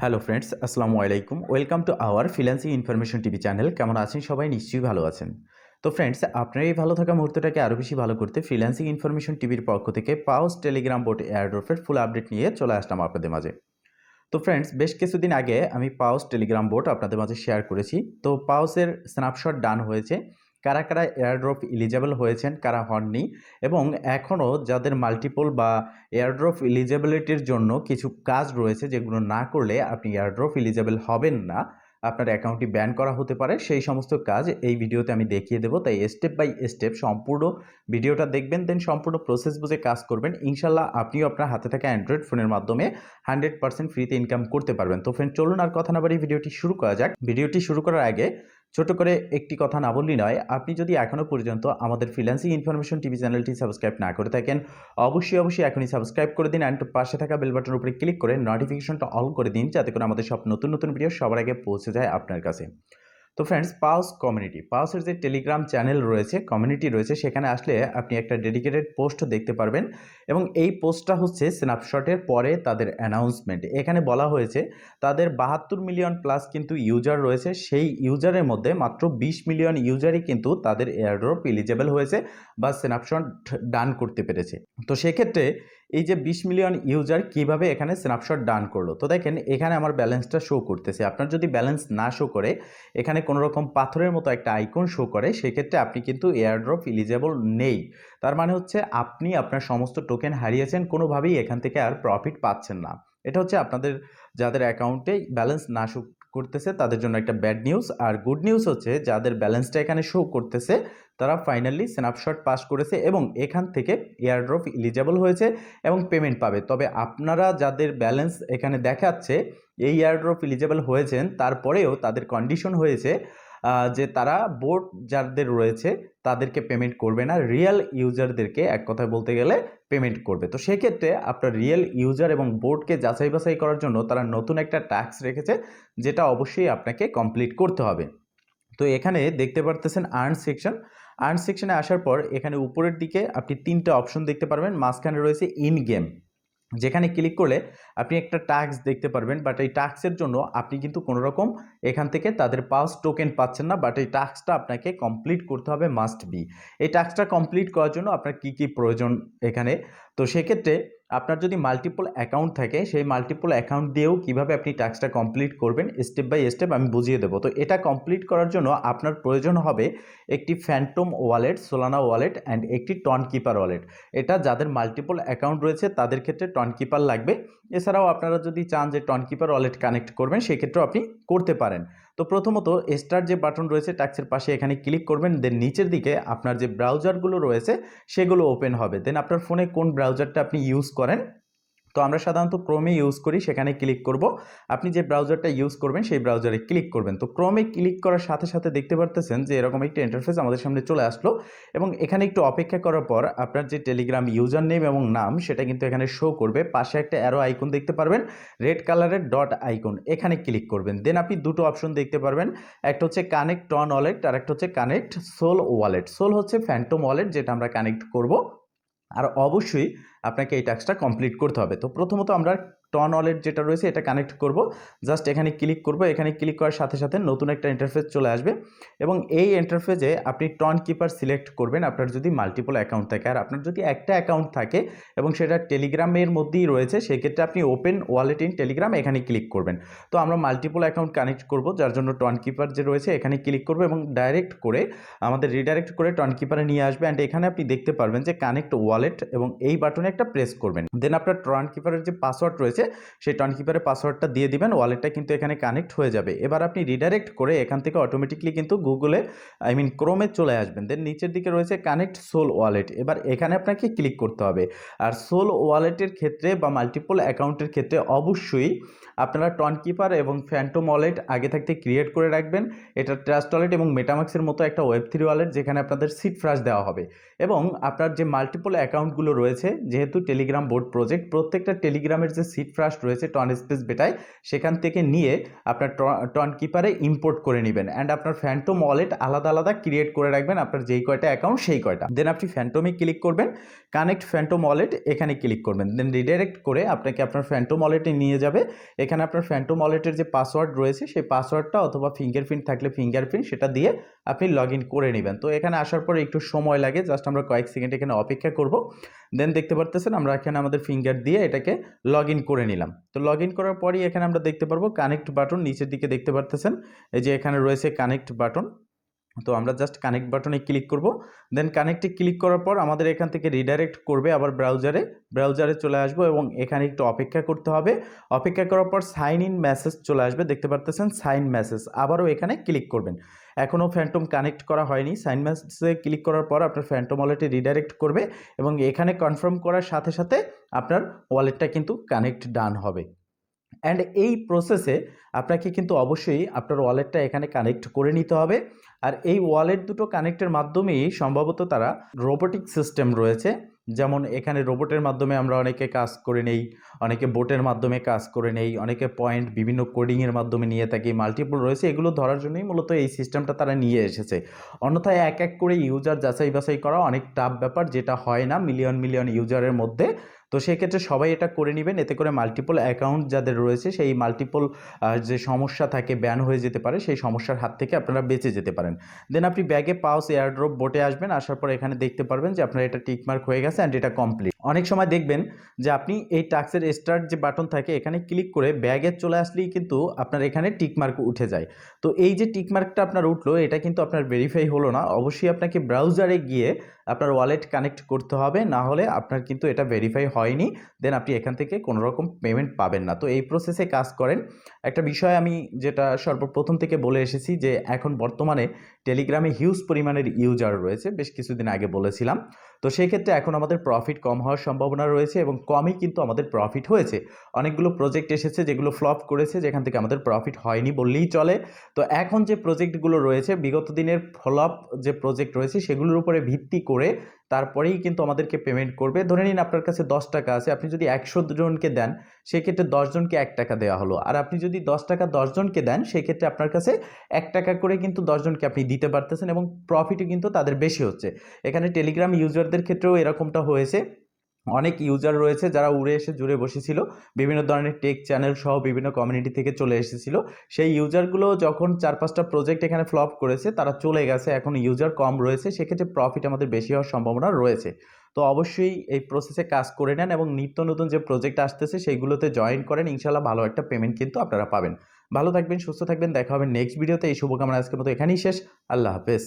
Hello friends, আসসালামু আলাইকুম। Welcome to our freelancing information TV channel. কেমন আছেন সবাই? নিশ্চয়ই ভালো আছেন। তো ফ্রেন্ডস, আপনার এই ভালো থাকা মুহূর্তটাকে আরও বেশি ভালো করতে ফ্রিল্যান্সিং ইনফরমেশন টিভির পক্ষ থেকে পাউস টেলিগ্রাম বোট এয়ারড্রপের ফুল আপডেট নিয়ে চলে আসলাম আপনাদের মাঝে। তো ফ্রেন্ডস, বেশ কিছুদিন আগে আমি পাউস টেলিগ্রাম বোট আপনাদের মাঝে শেয়ার করেছি। তো পাউসের স্ন্যাপশট ডান হয়েছে। কারা কারা এয়ারড্রপ এলিজেবল হয়েছেন, কারা হননি, এবং এখনও যাদের মাল্টিপল বা এয়ারড্রপ এলিজিবিলিটির জন্য কিছু কাজ রয়েছে যেগুলো না করলে আপনি এয়ারড্রপ এলিজেবল হবেন না, আপনার অ্যাকাউন্টটি ব্যান করা হতে পারে, সেই সমস্ত কাজ এই ভিডিওতে আমি দেখিয়ে দেবো। তাই স্টেপ বাই স্টেপ সম্পূর্ণ ভিডিওটা দেখবেন, দেন সম্পূর্ণ প্রসেস বুঝে কাজ করবেন। ইনশাল্লাহ আপনিও আপনার হাতে থাকা অ্যান্ড্রয়েড ফোনের মাধ্যমে 100% ফ্রিতে ইনকাম করতে পারবেন। তো ফ্রেন্ড, চলুন আর কথা না বাড়িয়ে ভিডিওটি শুরু করা যাক। ভিডিওটি শুরু করার আগে ছোট করে একটি কথা না বললেই নয়, আপনি যদি এখনও পর্যন্ত আমাদের ফ্রিল্যান্সিং ইনফরমেশন টিভি চ্যানেলটি সাবস্ক্রাইব না করে থাকেন, অবশ্যই এখনই সাবস্ক্রাইব করে দিন অ্যান্ড পাশে থাকা বেল বাটনের উপরে ক্লিক করে নোটিফিকেশনটা অল করে দিন, যাতে করে আমাদের সব নতুন নতুন ভিডিও সবার আগে পৌঁছে যায় আপনার কাছে। তো ফ্রেন্ডস, পাউসের যে টেলিগ্রাম চ্যানেল রয়েছে, কমিউনিটি রয়েছে, সেখানে আসলে আপনি একটা ডেডিকেটেড পোস্ট দেখতে পারবেন, এবং এই পোস্টটা হচ্ছে স্ন্যাপশটের পরে তাদের অ্যানাউন্সমেন্ট। এখানে বলা হয়েছে তাদের 72 মিলিয়ন প্লাস কিন্তু ইউজার রয়েছে, সেই ইউজারের মধ্যে মাত্র 20 মিলিয়ন ইউজারই কিন্তু তাদের এয়ারড্রপ এলিজেবল হয়েছে বা স্ন্যাপশট ডান করতে পেরেছে। তো সেক্ষেত্রে এই যে 20 মিলিয়ন ইউজার কিভাবে এখানে স্ন্যাপশট ডান করলো, তো দেখেন এখানে আমার ব্যালেন্সটা শো করতেছে। আপনার যদি ব্যালেন্স না শো করে, এখানে কোনো রকম পাথরের মতো একটা আইকন শো করে, সেক্ষেত্রে আপনি কিন্তু এয়ারড্রপ এলিজেবল নেই। তার মানে হচ্ছে আপনি আপনার সমস্ত টোকেন হারিয়েছেন, কোনোভাবেই এখান থেকে আর প্রফিট পাচ্ছেন না। এটা হচ্ছে আপনাদের যাদের অ্যাকাউন্টে ব্যালেন্স না শো করতেছে তাদের জন্য একটা ব্যাড নিউজ। আর গুড নিউজ হচ্ছে যাদের ব্যালেন্সটা এখানে শো করতেছে তারা ফাইনালি স্ন্যাপশট পাস করেছে এবং এখান থেকে এয়ারড্রপ এলিজেবল হয়েছে এবং পেমেন্ট পাবে। তবে আপনারা যাদের ব্যালেন্স এখানে দেখাচ্ছে এই এয়ারড্রপ এলিজেবল হয়েছেন, তারপরেও তাদের কন্ডিশন হয়েছে যে তারা বোট যাদের রয়েছে তাদেরকে পেমেন্ট করবে না, রিয়েল ইউজারদেরকে এক কথায় বলতে গেলে পেমেন্ট করবে। তো সেক্ষেত্রে আপনার রিয়েল ইউজার এবং বোর্ডকে যাচাই বাছাই করার জন্য তারা নতুন একটা টাস্ক রেখেছে, যেটা অবশ্যই আপনাকে কমপ্লিট করতে হবে। তো এখানে দেখতে পারতেছেন আর্ন সেকশনে আসার পর এখানে উপরের দিকে আপনি 3টা অপশন দেখতে পারবেন। মাঝখানে রয়েছে ইন গেম, যেখানে ক্লিক করলে আপনি একটা টাস্ক দেখতে পারবেন, বাট এই টাস্কের জন্য আপনি কিন্তু কোনো রকম এখান থেকে তাদের পাস টোকেন পাচ্ছেন না, বাট এই টাস্কটা আপনাকে কমপ্লিট করতে হবে, মাস্ট বি। এই টাস্কটা কমপ্লিট করার জন্য আপনার কি কি প্রয়োজন এখানে, তো সেক্ষেত্রে আপনার যদি মাল্টিপল অ্যাকাউন্ট থাকে, সেই মাল্টিপল অ্যাকাউন্ট দিয়েও কিভাবে আপনি টাস্কটা কমপ্লিট করবেন স্টেপ বাই স্টেপ আমি বুঝিয়ে দেবো। তো এটা কমপ্লিট করার জন্য আপনার প্রয়োজন হবে একটি Phantom wallet, Solana wallet and একটি টন কিপার ওয়ালেট। এটা যাদের মাল্টিপল অ্যাকাউন্ট রয়েছে তাদের ক্ষেত্রে টন কিপার লাগবে। এছাড়াও আপনারা যদি চান যে টন কিপার ওয়ালেট কানেক্ট করবেন, সেক্ষেত্রেও আপনি করতে পারেন। তো প্রথমত স্টার্ট যে বাটন রয়েছে টাস্কের পাশে, এখানে ক্লিক করবেন, দেন নিচের দিকে আপনার যে ব্রাউজারগুলো রয়েছে সেগুলো ওপেন হবে। দেন আপনার ফোনে কোন ব্রাউজারটা আপনি ইউজ করেন, তো আমরা সাধারণত ক্রোমে ইউজ করি, সেখানে ক্লিক করব। আপনি যে ব্রাউজারটা ইউজ করবেন সেই ব্রাউজারে ক্লিক করবেন। তো ক্রোমে ক্লিক করার সাথে সাথে দেখতে পারতেছেন যে এরকম একটি ইন্টারফেস আমাদের সামনে চলে আসলো, এবং এখানে একটু অপেক্ষা করার পর আপনার যে টেলিগ্রাম ইউজার নেম এবং নাম সেটা কিন্তু এখানে শো করবে। পাশে একটা অ্যারো আইকন দেখতে পারবেন, রেড কালারের ডট আইকন, এখানে ক্লিক করবেন। দেন আপনি দুটো অপশন দেখতে পারবেন, একটা হচ্ছে কানেক্ট টন ওয়ালেট আর একটা হচ্ছে কানেক্ট সোল ওয়ালেট। সোল হচ্ছে ফ্যান্টম ওয়ালেট, যেটা আমরা কানেক্ট করব, আর অবশ্যই আপনাকে এই টাস্কটা কমপ্লিট করতে হবে। তো প্রথমত আমরা টন ওয়ালেট যেটা রয়েছে এটা কানেক্ট করব। জাস্ট এখানে ক্লিক করব, এখানে ক্লিক করার সাথে সাথে নতুন একটা ইন্টারফেস চলে আসবে, এবং এই ইন্টারফেসে আপনি টন কিপার সিলেক্ট করবেন আপনার যদি মাল্টিপল অ্যাকাউন্ট থাকে। আর আপনার যদি একটা অ্যাকাউন্ট থাকে এবং সেটা টেলিগ্রামের মধ্যেই রয়েছে, সেক্ষেত্রে আপনি ওপেন ওয়ালেট ইন টেলিগ্রাম এখানে ক্লিক করবেন। তো আমরা মাল্টিপল অ্যাকাউন্ট কানেক্ট করব, যার জন্য টন কিপার যে রয়েছে এখানে ক্লিক করব এবং ডাইরেক্ট করে আমাদের রিডাইরেক্ট করে টন কিপারে নিয়ে আসবে। অ্যান্ড এখানে আপনি দেখতে পারবেন যে কানেক্ট ওয়ালেট, এবং এই বাটনে একটা প্রেস করবেন। দেন আপনার টন কিপারের যে পাসওয়ার্ড রয়েছে সেই টন কিপারের পাসওয়ার্ডটা দিয়ে দিবেন, ওয়ালেটটা কিন্তু এখানে কানেক্ট হয়ে যাবে। এবার আপনি রিডাইরেক্ট করে এখান থেকে অটোমেটিকলি কিন্তু গুগলে ক্রোমে চলে আসবেন। দেন নিচের দিকে রয়েছে কানেক্ট সোল ওয়ালেট, এবার এখানে আপনাকে ক্লিক করতে হবে। আর সোল ওয়ালেটের ক্ষেত্রে বা মাল্টিপল অ্যাকাউন্টের ক্ষেত্রে অবশ্যই আপনারা টন কিপার এবং ফ্যান্টম ওয়ালেট আগে থাকতে ক্রিয়েট করে রাখবেন। এটা ট্রাস্ট ওয়ালেট এবং মেটামাক্সের মতো একটা ওয়েব3 ওয়ালেট, যেখানে আপনাদের সিড ফ্রাশ দেওয়া হবে। এবং আপনার যে মাল্টিপল অ্যাকাউন্টগুলো রয়েছে, যেহেতু টেলিগ্রাম বোর্ড প্রজেক্ট, প্রত্যেকটা টেলিগ্রামের যে সিড ফ্রাশ রয়েছে টন স্পেস বেটায়, সেখান থেকে নিয়ে আপনার টন কিপারে ইম্পোর্ট করে নেবেন। অ্যান্ড আপনার ফ্যান্টম ওয়ালেট আলাদা আলাদা ক্রিয়েট করে রাখবেন, আপনার যেই কয়টা অ্যাকাউন্ট সেই কয়টা। দেন আপনি ফ্যান্টমে ক্লিক করবেন, কানেক্ট ফ্যান্টম ওয়ালেট এখানে ক্লিক করবেন। দেন রিডাইরেক্ট করে আপনাকে আপনার ফ্যান্টম ওয়ালেটে নিয়ে যাবে। এখানে আপনার ফ্যান্টম ওয়ালেটের যে পাসওয়ার্ড রয়েছে সেই পাসওয়ার্ডটা অথবা ফিঙ্গারপ্রিন্ট থাকলে ফিঙ্গারপ্রিন্ট সেটা দিয়ে আপনি লগ ইন করে নেবেন। তো এখানে আসার পরে একটু সময় লাগে, জাস্ট আমরা কয়েক সেকেন্ড এখানে অপেক্ষা করব। দেন দেখতে পারতেছেন আমরা এখানে আমাদের ফিঙ্গার দিয়ে এটাকে লগ ইন করে নিলাম। তো লগ ইন করার পরই এখানে আমরা দেখতে পারবো কানেক্ট বাটন, নিচের দিকে দেখতে পারতেছেন এই যে এখানে রয়েছে কানেক্ট বাটন। তো আমরা জাস্ট কানেক্ট বাটনে ক্লিক করব। দেন কানেক্টে ক্লিক করার পর আমাদের এখান থেকে রিডাইরেক্ট করবে আবার ব্রাউজারে চলে আসবো এবং এখানে একটু অপেক্ষা করতে হবে। অপেক্ষা করার পর সাইন ইন মেসেজ চলে আসবে, দেখতে পারতেছেন সাইন মেসেজ, আবারও এখানে ক্লিক করবেন। এখনও ফ্যান্টম কানেক্ট করা হয়নি, সাইন মেসেজে ক্লিক করার পর আপনার ফ্যান্টম ওয়ালেটে রিডাইরেক্ট করবে এবং এখানে কনফার্ম করার সাথে সাথে আপনার ওয়ালেটটা কিন্তু কানেক্ট ডান হবে। অ্যান্ড এই প্রসেসে আপনাকে কিন্তু অবশ্যই আপনার ওয়ালেটটা এখানে কানেক্ট করে নিতে হবে। আর এই ওয়ালেট দুটো কানেক্টের মাধ্যমেই সম্ভবত তারা রোবোটিক সিস্টেম রয়েছে, যেমন এখানে রোবটের মাধ্যমে আমরা অনেকে কাজ করে নেই, অনেকে বোটের মাধ্যমে কাজ করে নেই, অনেকে পয়েন্ট বিভিন্ন কোডিংয়ের মাধ্যমে নিয়ে থাকি, মাল্টিপল রয়েছে, এগুলো ধরার জন্যই মূলত এই সিস্টেমটা তারা নিয়ে এসেছে। অন্যথায় এক এক করে ইউজার যাচাই বাছাই করা অনেক টাফ ব্যাপার, যেটা হয় না মিলিয়ন মিলিয়ন ইউজারের মধ্যে। তো সেক্ষেত্রে সবাই এটা করে নেবেন, এতে করে মাল্টিপল অ্যাকাউন্ট যাদের রয়েছে সেই মাল্টিপল যে সমস্যা থাকে ব্যান হয়ে যেতে পারে, সেই সমস্যার হাত থেকে আপনারা বেঁচে যেতে পারেন। দেন আপনি ব্যাগে পাউস এয়ারড্রপ বোটে আসবেন, আসার পর এখানে দেখতে পারবেন যে আপনার এটা টিকমার্ক হয়ে গেছে অ্যান্ড এটা কমপ্লিট। অনেক সময় দেখবেন যে আপনি এই টাস্কের স্টার্ট যে বাটন থাকে এখানে ক্লিক করে ব্যাগে চলে আসলেই কিন্তু আপনার এখানে টিকমার্ক উঠে যায়। তো এই যে টিকমার্কটা আপনার উঠলো এটা কিন্তু আপনার ভেরিফাই হলো না, অবশ্যই আপনাকে ব্রাউজারে গিয়ে আপনার ওয়ালেট কানেক্ট করতে হবে, না হলে আপনার কিন্তু এটা ভেরিফাই হয়নি, দেন আপনি এখান থেকে কোনো রকম পেমেন্ট পাবেন না। তো এই প্রসেসে কাজ করেন। একটা বিষয় আমি যেটা সর্বপ্রথম থেকে বলে এসেছি যে এখন বর্তমানে টেলিগ্রামে হিউজ পরিমাণের ইউজার রয়েছে, বেশ কিছুদিন আগে বলেছিলাম। তো সেই ক্ষেত্রে এখন আমাদের প্রফিট কম হওয়ার সম্ভাবনা রয়েছে এবং কমই কিন্তু আমাদের প্রফিট হয়েছে। অনেকগুলো প্রজেক্ট এসেছে যেগুলো ফ্লপ করেছে, যেখান থেকে আমাদের প্রফিট হয়নি বললেই চলে। তো এখন যে প্রজেক্টগুলো রয়েছে বিগত দিনের ফ্লপ যে প্রজেক্ট রয়েছে সেগুলোর উপরে ভিত্তি করে তারপরেই কিন্তু আমাদেরকে পেমেন্ট করবে। ধরে নিন আপনার কাছে 10 টাকা আছে, আপনি যদি 100 জনকে দেন সেক্ষেত্রে 10 জনকে 1 টাকা দেওয়া হলো, আর আপনি যদি 10 টাকা 10 জনকে দেন সেক্ষেত্রে আপনার কাছে 1 টাকা করে কিন্তু 10 জনকে আপনি দিতে পারতেছেন এবং প্রফিটও কিন্তু তাদের বেশি হচ্ছে। এখানে টেলিগ্রাম ইউজারদের ক্ষেত্রেও এরকমটা হয়েছে। অনেক ইউজার রয়েছে যারা উড়ে এসে জুড়ে বসেছিল, বিভিন্ন ধরনের টেক চ্যানেল সহ বিভিন্ন কমিউনিটি থেকে চলে এসেছিল। সেই ইউজারগুলো যখন 4-5টা প্রজেক্ট এখানে ফ্লপ করেছে তারা চলে গেছে, এখন ইউজার কম রয়েছে, সেক্ষেত্রে প্রফিট আমাদের বেশি হওয়ার সম্ভাবনা রয়েছে। তো অবশ্যই এই প্রসেসে কাজ করে নেন এবং নিত্য নতুন যে প্রজেক্ট আসতেছে সেইগুলোতে জয়েন করেন, ইনশাল্লাহ ভালো একটা পেমেন্ট কিন্তু আপনারা পাবেন। ভালো থাকবেন, সুস্থ থাকবেন, দেখা হবে নেক্সট ভিডিওতে। এই শুভকামনা আজকের মতো এখানেই শেষ। আল্লাহ হাফেজ।